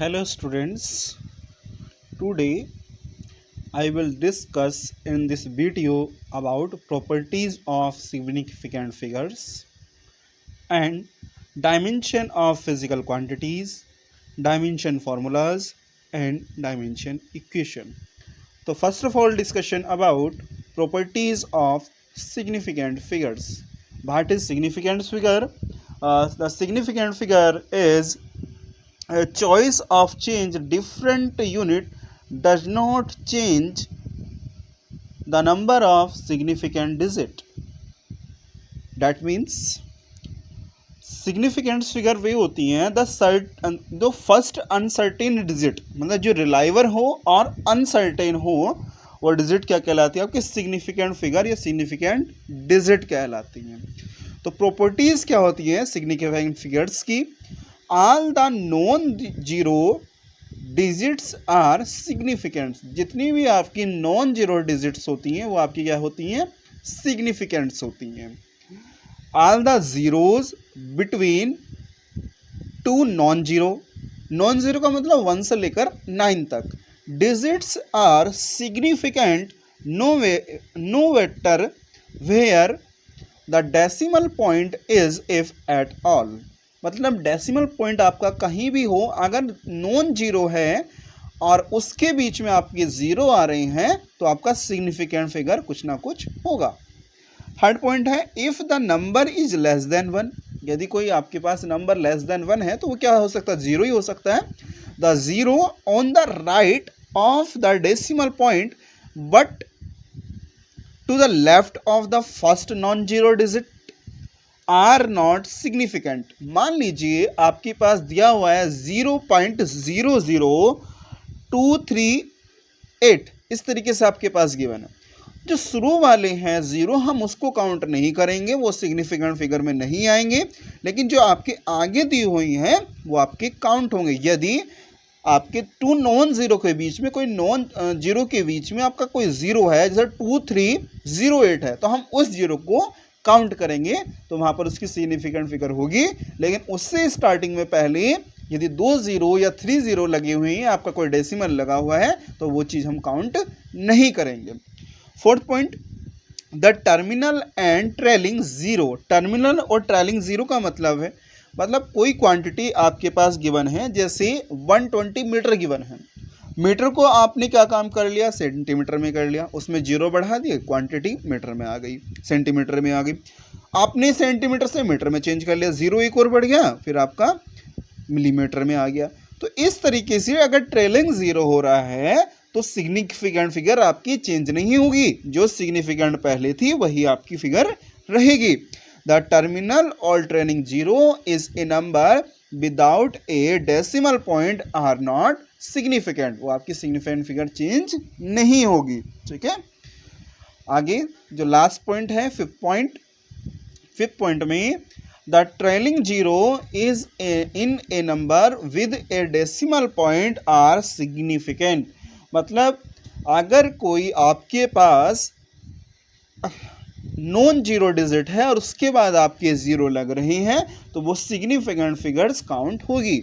Hello students, today I will discuss in this video about properties of significant figures and dimension of physical quantities, dimension formulas and dimension equation. So first of all discussion about properties of significant figures. What is significant figure? The significant figure is a choice of change different unit does not change the number of significant digit. That means significant figure वे होती हैं जो first uncertain digit, मतलब जो reliable हो और uncertain हो, वो डिजिट क्या कहलाती है? आपकी सिग्निफिकेंट फिगर या सिग्निफिकेंट डिजिट कहलाती हैं. तो प्रॉपर्टीज क्या होती हैं सिग्निफिकेंट फिगर्स की? All the non zero digits are significant. जितनी भी आपकी नॉन जीरो डिजिट्स होती हैं वो आपकी क्या होती हैं? सिग्निफिकेंट्स होती हैं. All the zeros between two non zero, non zero का मतलब 1 से लेकर 9 तक, digits are significant no vector where the decimal point is if at all. मतलब डेसिमल पॉइंट आपका कहीं भी हो, अगर नॉन जीरो है और उसके बीच में आपके जीरो आ रहे हैं तो आपका सिग्निफिकेंट फिगर कुछ ना कुछ होगा. थर्ड पॉइंट है if the number is less than 1. यदि कोई आपके पास नंबर लेस देन 1 है तो वो क्या हो सकता है? जीरो ही हो सकता है. The zero on the right of the decimal point but to the left of the first non zero digit are not significant. मान लीजिए आपके पास दिया हुआ है 0.00238, इस तरीके से आपके पास गिवन है. जो शुरू वाले हैं जीरो हम उसको काउंट नहीं करेंगे, वो सिग्निफिकेंट फिगर में नहीं आएंगे, लेकिन जो आपके आगे दी हुई हैं वो आपके काउंट होंगे. यदि आपके टू नॉन जीरो के बीच में कोई नॉन जीरो के बीच में आपका कोई जीरो है, जैसे 2308 है, तो हम उस जीरो को काउंट करेंगे तो वहां पर उसकी सिग्निफिकेंट फिगर होगी. लेकिन उससे स्टार्टिंग में पहले यदि 20 या 30 लगे हुए हैं, आपका कोई डेसिमल लगा हुआ है, तो वो चीज हम काउंट नहीं करेंगे. Fourth point, the terminal and trailing zero. Terminal और ट्रेलिंग जीरो का मतलब है, मतलब कोई क्वांटिटी आपके पास गिवन है, जैसे 120 मीटर गिवन है. मीटर को आपने क्या काम कर लिया? सेंटीमीटर में कर लिया, उसमें जीरो बढ़ा दिए, क्वांटिटी मीटर में आ गई, सेंटीमीटर में आ गई. आपने सेंटीमीटर से मीटर में चेंज कर लिया, जीरो एक और बढ़ गया, फिर आपका मिलीमीटर में आ गया. तो इस तरीके से अगर ट्रेलिंग जीरो हो रहा है तो सिग्निफिकेंट फिगर आपकी चेंज नहीं होगी, जो सिग्निफिकेंट पहले थी वही आपकी फिगर रहेगी. द टर्मिनल और trailing zero is a number without a decimal point are not significant. वो आपकी सिग्निफिकेंट फिगर चेंज नहीं होगी. ठीक है, आगे जो लास्ट पॉइंट है फिफ्थ पॉइंट में the trailing zero is in a number with a decimal point are significant. मतलब अगर कोई आपके पास नॉन जीरो डिजिट है और उसके बाद आपके जीरो लग रहे हैं तो वो सिग्निफिकेंट फिगर्स काउंट होगी.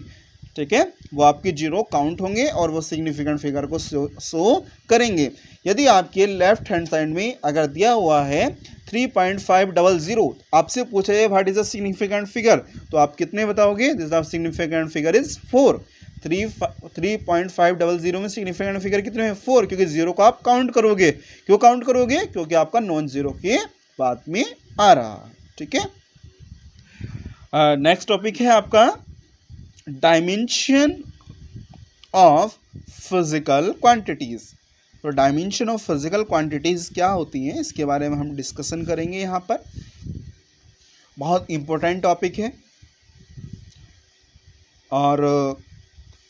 ठीक है, वो आपके जीरो काउंट होंगे और वो सिग्निफिकेंट फिगर को शो करेंगे. यदि आपके लेफ्ट हैंड साइड में अगर दिया हुआ है 3.500, आपसे पूछा जाए what is a significant figure, तो आप कितने बताओगे? This the significant figure is 4. 3.500 में सिग्निफिकेंट फिगर कितने हैं? 4, क्योंकि जीरो को आप काउंट करोगे. क्यों काउंट करोगे? क्योंकि आपका नॉन जीरो के बाद में आ रहा. ठीक है, नेक्स्ट टॉपिक है आपका डायमेंशन ऑफ फिजिकल क्वांटिटीज. तो डायमेंशन ऑफ फिजिकल क्वांटिटीज क्या होती हैं इसके बारे में हम डिस्कशन करेंगे. यहां पर बहुत इंपॉर्टेंट टॉपिक है और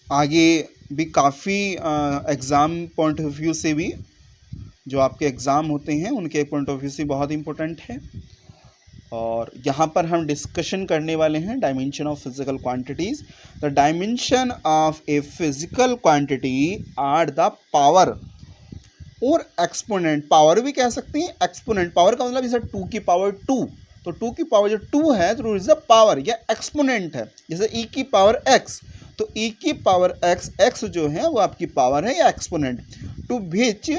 आगे भी काफ़ी एग्ज़ाम पॉइंट ऑफ व्यू से भी, जो आपके एग्ज़ाम होते हैं उनके पॉइंट ऑफ व्यू से बहुत इंपॉर्टेंट है. और यहाँ पर हम डिस्कशन करने वाले हैं dimension of physical quantities. The dimension of a physical quantity are the power और एक्सपोनेंट. पावर भी कह सकते हैं, एक्सपोनेंट. पावर का मतलब जैसे 2 की पावर 2, तो 2 की पावर जो 2 है तो इज द पावर, या एक्सपोनेंट है, जैसे e की पावर x, तो e की पावर x, x जो है वो आपकी पावर है या exponent, to which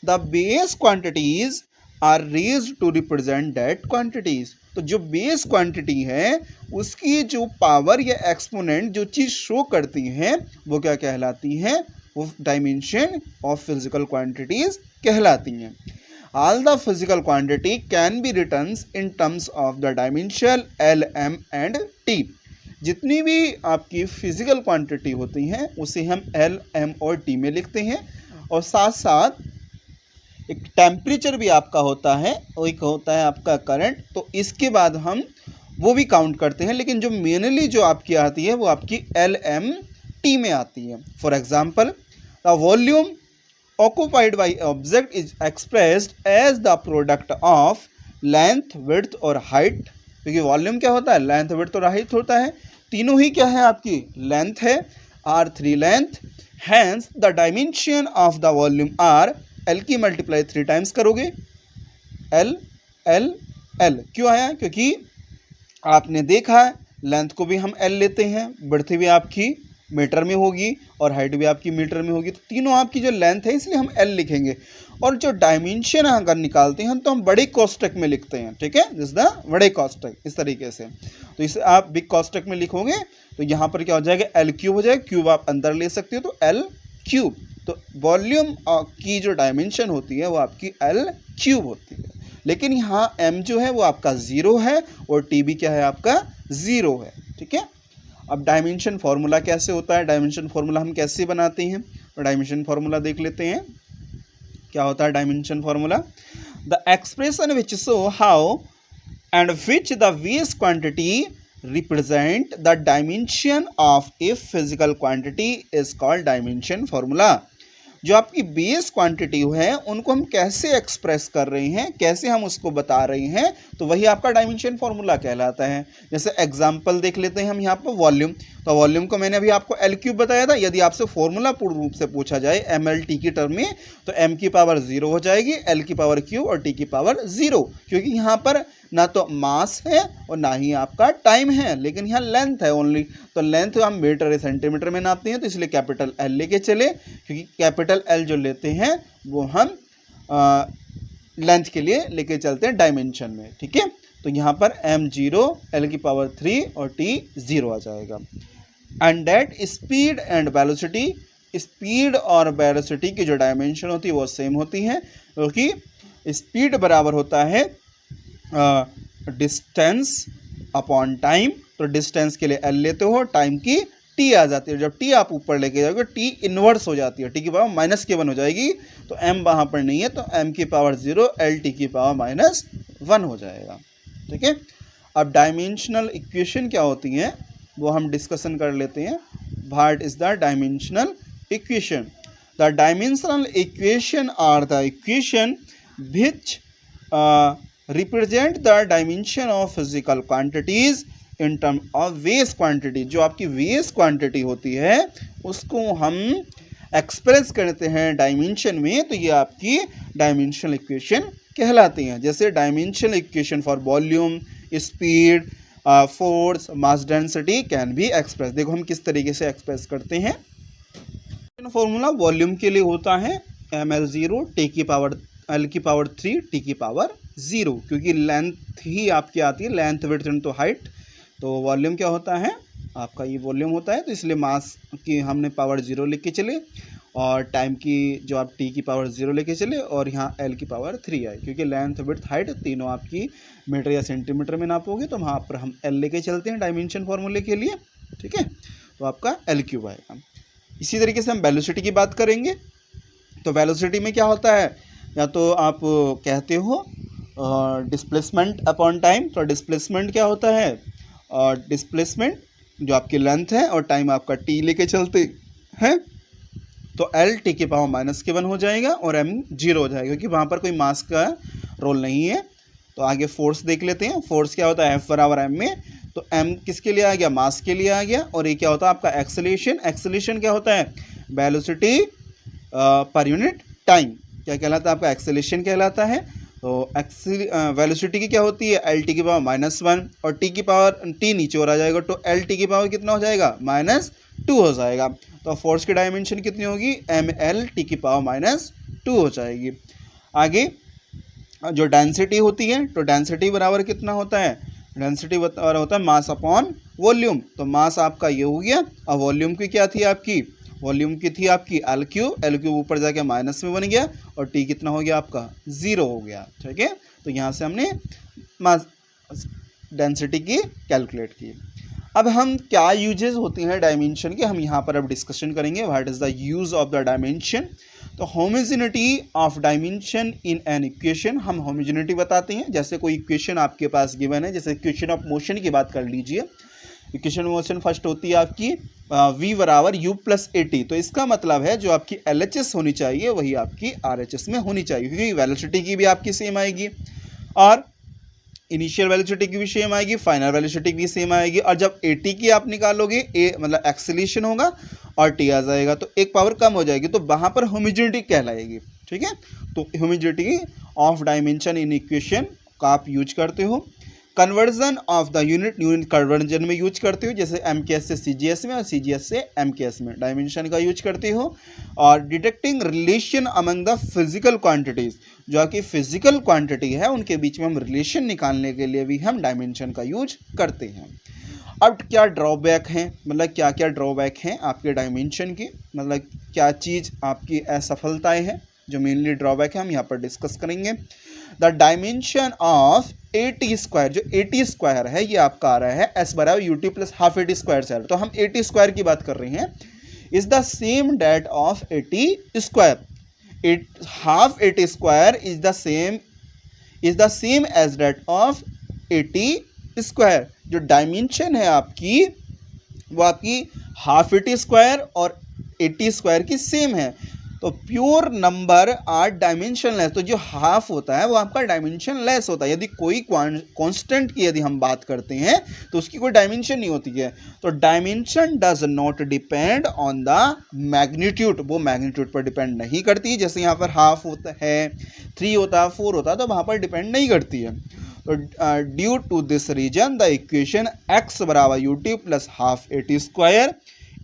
the base quantities are raised to represent that quantities. तो जो बेस क्वांटिटी है उसकी जो पावर या एक्सपोनेंट जो चीज़ शो करती है वो क्या कहलाती है, वो डायमेंशन ऑफ फिजिकल क्वांटिटीज कहलाती हैं। All the physical quantity can be written in terms of the dimension L, M and T। जितनी भी आपकी फिजिकल क्वांटिटी होती हैं उसे हम L, M और T में लिखते हैं, और साथ साथ एक टेम्परेचर भी आपका होता है और एक होता है आपका करंट, तो इसके बाद हम वो भी काउंट करते हैं, लेकिन जो मेनली जो आपकी आती है वो आपकी L, M, T में आती है। For example, the volume occupied by object is expressed as the product of length, width और height। क्योंकि वॉल्यूम क्या होता है, लेंथ, विड्थ और हाइट होता है, तीनों ही क्या है आपकी लेंथ है, r3 length. Hence the dimension of the volume are, L की मल्टीप्लाई 3 टाइम्स करोगे, एल एल एल क्यों आया, क्योंकि आपने देखा है लेंथ को भी हम एल लेते हैं, विड्थ भी आपकी मीटर में होगी और हाइट भी आपकी मीटर में होगी, तो तीनों आपकी जो लेंथ है इसलिए हम एल लिखेंगे। और जो डायमेंशन अगर निकालते हैं तो हम बड़े कोष्टक में लिखते हैं, ठीक है, दिस द बड़े कोष्टक, इस तरीके से। तो इसे आप बिग कोष्टक में लिखोगे तो यहाँ पर क्या हो जाएगा, एल क्यूब हो जाएगा, क्यूब आप अंदर ले सकते हो तो एल क्यूब। तो वॉल्यूम की जो डायमेंशन होती है वो आपकी एल क्यूब होती है, लेकिन यहाँ एम जो है वो आपका 0 है और टी भी क्या है आपका 0 है, ठीक है। अब डायमेंशन फार्मूला कैसे होता है, डायमेंशन फार्मूला हम कैसे बनाते हैं, तो डायमेंशन फार्मूला देख लेते हैं। क्या होता है dimension formula, the expression which show how and which the base quantity represent the dimension of a physical quantity is called dimension formula. जो आपकी बेस क्वांटिटी है उनको हम कैसे एक्सप्रेस कर रहे हैं, कैसे हम उसको बता रहे हैं, तो वही आपका डायमेंशन फार्मूला कहलाता है। जैसे एग्जांपल देख लेते हैं हम यहाँ पर वॉल्यूम, तो वॉल्यूम को मैंने अभी आपको एल क्यूब बताया था। यदि आपसे फॉर्मूला पूर्ण रूप से पूछा जाए एम एल टी की टर्म में, तो एम की पावर 0 हो जाएगी, एल की पावर क्यूब और टी की पावर 0, क्योंकि यहाँ पर ना तो मास है और ना ही आपका टाइम है, लेकिन यहाँ लेंथ है ओनली। तो लेंथ हम मीटर या सेंटीमीटर में नापते हैं, तो इसलिए कैपिटल एल लेके चले, क्योंकि कैपिटल एल जो लेते हैं वो हम लेंथ के लिए लेके चलते हैं डायमेंशन में, ठीक है। तो यहाँ पर m 0, l की पावर 3 और t 0 आ जाएगा। And that speed and velocity, speed और वेलोसिटी की जो डायमेंशन होती है वो सेम होती है, क्योंकि स्पीड बराबर होता है डिस्टेंस अपॉन टाइम। तो डिस्टेंस के लिए एल लेते हो, टाइम की टी आ जाती है, जब टी आप ऊपर लेके जाओगे टी इन्वर्स हो जाती है, टी की पावर माइनस के 1 हो जाएगी, तो एम वहाँ पर नहीं है, तो एम की पावर 0, एल टी की पावर -1 हो जाएगा, ठीक है। अब डायमेंशनल इक्वेशन क्या होती है वो हम डिस्कशन कर लेते हैं। What is the dimensional equation, the dimensional equation are the equation which represent the dimension of physical quantities in term of base quantity. जो आपकी वेस क्वांटिटी होती है उसको हम एक्सप्रेस करते हैं डायमेंशन में, तो ये आपकी डायमेंशनल इक्वेशन कहलाती हैं। जैसे dimensional equation for volume, speed, force, mass density can be express. देखो हम किस तरीके से एक्सप्रेस करते हैं। फॉर्मूला वॉल्यूम के लिए होता है ml0, टी की पावर एल की पावर 3, टी की पावर 0, क्योंकि लेंथ ही आपकी आती है, लेंथ, विड्थ एंड तो हाइट। तो वॉल्यूम क्या होता है आपका, ये वॉल्यूम होता है, तो इसलिए मास की हमने पावर 0 लेके चले और टाइम की जो आप टी की पावर 0 लेके चले और यहाँ एल की पावर 3 आई, क्योंकि लेंथ, विड्थ, हाइट तीनों आपकी मीटर या सेंटीमीटर में नापोगे, तो वहाँ पर हम एल लेके चलते हैं डायमेंशन फार्मूले के लिए, ठीक है। तो आपका एल क्यूब आएगा। इसी तरीके से हम वेलोसिटी की बात करेंगे। तो वेलोसिटी में क्या होता है, या तो आप कहते हो डिस्प्लेसमेंट अपॉन टाइम। तो डिस्प्लेसमेंट क्या होता है, डिस्प्लेसमेंट जो आपकी लेंथ है और टाइम आपका टी लेके चलते हैं, तो एल टी की पावर -1 हो जाएगा और एम 0 हो जाएगा, क्योंकि वहाँ पर कोई मास का रोल नहीं है। तो आगे फोर्स देख लेते हैं। फोर्स क्या होता है, एफ बराबर एम में, तो एम किसके लिए आ गया, मास के लिए आ गया। और ये क्या होता है आपका एक्सेलरेशन। एक्सेलरेशन क्या होता है, वेलोसिटी पर यूनिट टाइम, क्या कहलाता है आपका, एक्सेलरेशन कहलाता है। तो वेलोसिटी की क्या होती है, एल टी की पावर -1 और टी की पावर टी नीचे और आ जाएगा, तो एल टी की पावर कितना हो जाएगा, 2 हो जाएगा। तो फोर्स की डायमेंशन कितनी होगी, ml⁻²⁻2 हो जाएगी। आगे जो डेंसिटी होती है, तो डेंसिटी बराबर कितना होता है, डेंसिटी बराबर होता है मास अपॉन वॉल्यूम। तो मास आपका ये हो गया, और वॉल्यूम की क्या थी आपकी, वॉल्यूम की थी आपकी एल क्यूब ऊपर जाके माइनस में बन गया, और टी कितना हो गया आपका 0 हो गया। ठीक है, तो यहाँ से हमने मास डेंसिटी की कैलकुलेट की। अब हम क्या यूजेस होती हैं डायमेंशन के, हम यहाँ पर अब डिस्कशन करेंगे। What is the use of the dimension. तो homogeneity of dimension in an equation, हम होमोजेनिटी बताते हैं। जैसे कोई इक्वेशन आपके पास गिवन है, जैसे इक्वेशन ऑफ मोशन की बात कर लीजिए। इक्वेशन ऑफ मोशन फर्स्ट होती है आपकी v बराबर u प्लस ए टी। तो इसका मतलब है जो आपकी LHS होनी चाहिए वही आपकी RHS में होनी चाहिए, क्योंकि वेलोसिटी की भी आपकी सेम आएगी, और इनिशियल वेलोसिटी की भी सेम आएगी, फाइनल वेलोसिटी भी सेम आएगी। और जब AT की आप निकालोगे, ए मतलब एक्सेलेरेशन होगा और T आ जाएगा, तो एक पावर कम हो जाएगी, तो वहां पर होमोजेनिटी कहलाएगी। ठीक है, तो homogeneity of dimension in equation का आप यूज करते हो। Conversion of the unit conversion में यूज करते हो, जैसे MKS से CGS में और CGS से MKS में डायमेंशन का यूज करते हो। और detecting relation among the physical quantities, जो कि फिजिकल क्वांटिटी है उनके बीच में हम रिलेशन निकालने के लिए भी हम डायमेंशन का यूज करते हैं। अब क्या ड्रॉबैक हैं, मतलब क्या क्या ड्रॉबैक हैं आपके डायमेंशन की, मतलब क्या चीज़ आपकी असफलताएं हैं जो मेनली ड्रॉबैक है, हम यहाँ पर डिस्कस करेंगे। द डायमेंशन ऑफ AT², जो AT² है ये आपका आ रहा है S बराबर UT प्लस हाफ AT² से। तो हम AT² की बात कर रहे हैं, is the same that of AT²। Half AT² is the same as that of AT²। जो डायमेंशन है आपकी वो आपकी हाफ AT² और AT² की सेम है। तो pure number are dimensionless, तो जो हाफ होता है वो आपका डायमेंशन लेस होता है। यदि कोई कांस्टेंट की यदि हम बात करते हैं तो उसकी कोई डायमेंशन नहीं होती है। तो dimension does not depend on the magnitude, वो मैग्नीट्यूड पर डिपेंड नहीं करती। जैसे यहाँ पर हाफ होता है, 3 होता है, 4 होता है, तो वहाँ पर डिपेंड नहीं करती है। तो due to this reason the equation x बराबर UT plus half AT²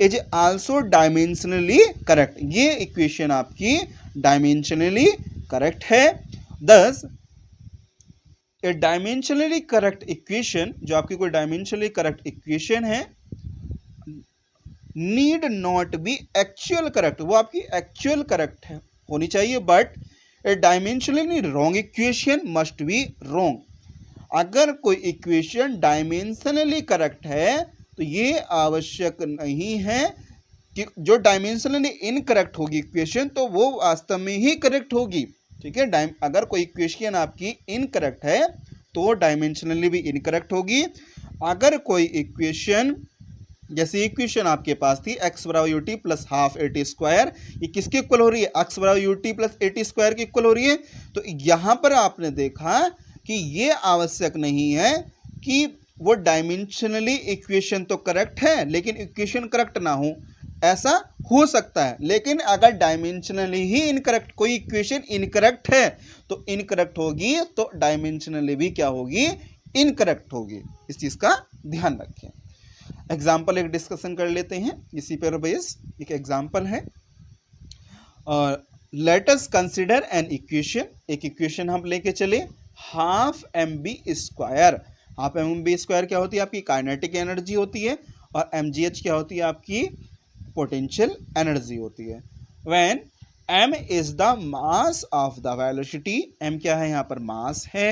is also dimensionally correct. ये इक्वेशन आपकी डायमेंशनली करेक्ट है। Thus a dimensionally correct equation, जो आपकी कोई डायमेंशनली करेक्ट इक्वेशन है, need not be actual correct, वो आपकी एक्चुअल करेक्ट है होनी चाहिए, but a dimensionally wrong equation must be wrong. अगर कोई इक्वेशन डायमेंशनली करेक्ट है तो ये आवश्यक नहीं है कि जो डायमेंशनली इनकरेक्ट होगी इक्वेशन तो वो वास्तव में ही करेक्ट होगी। ठीक है, अगर कोई इक्वेशन आपकी इनकरेक्ट है तो डायमेंशनली भी इनकरेक्ट होगी। अगर कोई इक्वेशन, जैसे इक्वेशन आपके पास थी x बराबर UT प्लस हाफ AT², ये किसके इक्वल हो रही है, x बराबर UT प्लस AT² की इक्वल हो रही है। तो यहां पर आपने देखा कि ये आवश्यक नहीं है कि वो डायमेंशनली इक्वेशन तो करेक्ट है लेकिन इक्वेशन करेक्ट ना हो, ऐसा हो सकता है। लेकिन अगर डायमेंशनली ही इनकरेक्ट कोई इक्वेशन इनकरेक्ट है तो इनकरेक्ट होगी, तो डायमेंशनली भी क्या होगी, इनकरेक्ट होगी। इस चीज का ध्यान रखें। एग्जाम्पल एक डिस्कशन कर लेते हैं इसी पर बेस। एक एग्जाम्पल है, let us consider an equation. एक इक्वेशन हम लेके चले, हाफ mv²। हाफ mv² क्या होती है, आपकी काइनेटिक एनर्जी होती है, और mgh क्या होती है, आपकी पोटेंशियल एनर्जी होती है। When m is the mass of the velocity, m क्या है यहाँ पर मास है,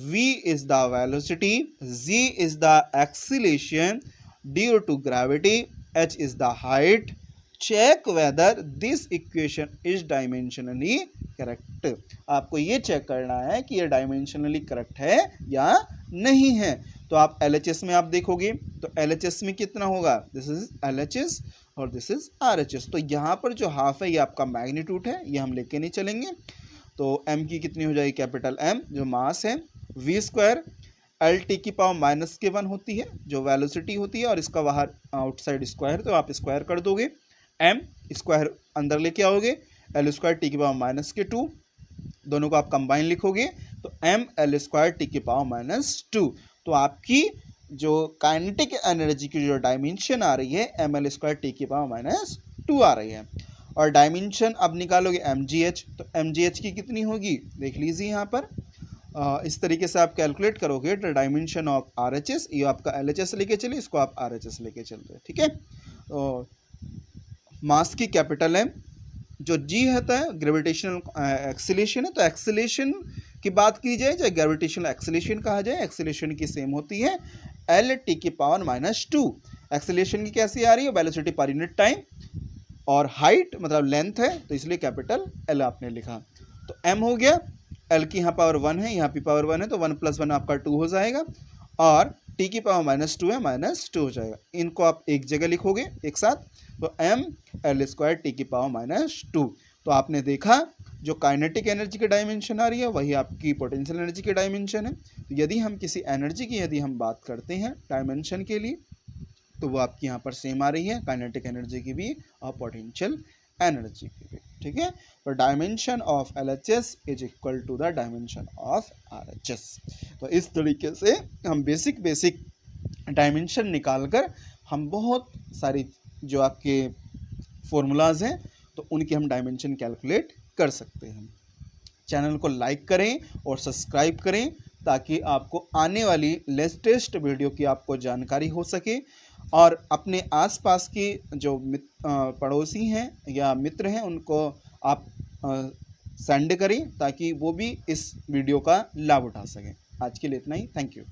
v is the velocity, g is the acceleration due to gravity, h is the height. Check whether this equation is dimensionally correct. आपको ये check करना है कि ये डायमेंशनली करेक्ट है या नहीं है। तो आप LHS में आप देखोगे तो LHS में कितना होगा, दिस इज LHS और दिस इज RHS। तो यहाँ पर जो हाफ है ये आपका मैग्नीट्यूड है, ये हम लेके नहीं चलेंगे। तो m की कितनी हो जाएगी, कैपिटल M जो मास है, v² LT की पावर -1 होती है जो वेलोसिटी होती है, और इसका बाहर आउटसाइड स्क्वायर, तो आप स्क्वायर कर दोगे, m स्क्वायर अंदर लेके आओगे, L² T की पावर -2, दोनों को आप कंबाइन लिखोगे तो m L² T की पावर -2। तो आपकी जो काइनेटिक एनर्जी की जो डायमेंशन आ रही है ml² T⁻² आ रही है। और डायमेंशन अब निकालोगे mgh, तो mgh की कितनी होगी देख लीजिए यहाँ पर। इस तरीके से आप कैलकुलेट करोगे तो डायमेंशन ऑफ RHS, ये आपका LHS लेके चलिए, इसको आप RHS लेके चल रहे हैं, ठीक है। तो मास की कैपिटल M, जो G होता है ग्रेविटेशनल एक्सीलेशन है, तो एक्सीलेशन की बात की जाए चाहे ग्रेविटेशनल एक्सीलेशन कहा जाए, एक्सीलेशन की सेम होती है L⁻²। एक्सीलेशन की कैसी आ रही है, वेलोसिटी पर यूनिट टाइम, और हाइट मतलब लेंथ है, तो इसलिए कैपिटल L आपने लिखा। तो M हो गया, L की यहाँ पावर 1 है, यहाँ भी पावर 1 है, तो 1 + 1 आपका 2 हो जाएगा, और T⁻² है -2 हो जाएगा। इनको आप एक जगह लिखोगे एक साथ, तो ml² T⁻²। तो आपने देखा जो काइनेटिक एनर्जी की डायमेंशन आ रही है वही आपकी पोटेंशियल एनर्जी की डायमेंशन है। तो यदि हम किसी एनर्जी की यदि हम बात करते हैं डायमेंशन के लिए, तो वो आपकी यहाँ पर सेम आ रही है, काइनेटिक एनर्जी की भी और पोटेंशियल एनर्जी की भी, ठीक है। तो dimension of LHS is equal to the dimension of RHS। तो इस तरीके से हम बेसिक डायमेंशन निकाल कर हम बहुत सारी जो आपके फॉर्मूलाज हैं तो उनकी हम डायमेंशन कैलकुलेट कर सकते हैं। चैनल को लाइक करें और सब्सक्राइब करें ताकि आपको आने वाली लेटेस्ट वीडियो की आपको जानकारी हो सके, और अपने आसपास के जो पड़ोसी हैं या मित्र हैं उनको आप सेंड करें ताकि वो भी इस वीडियो का लाभ उठा सकें। आज के लिए इतना ही, थैंक यू।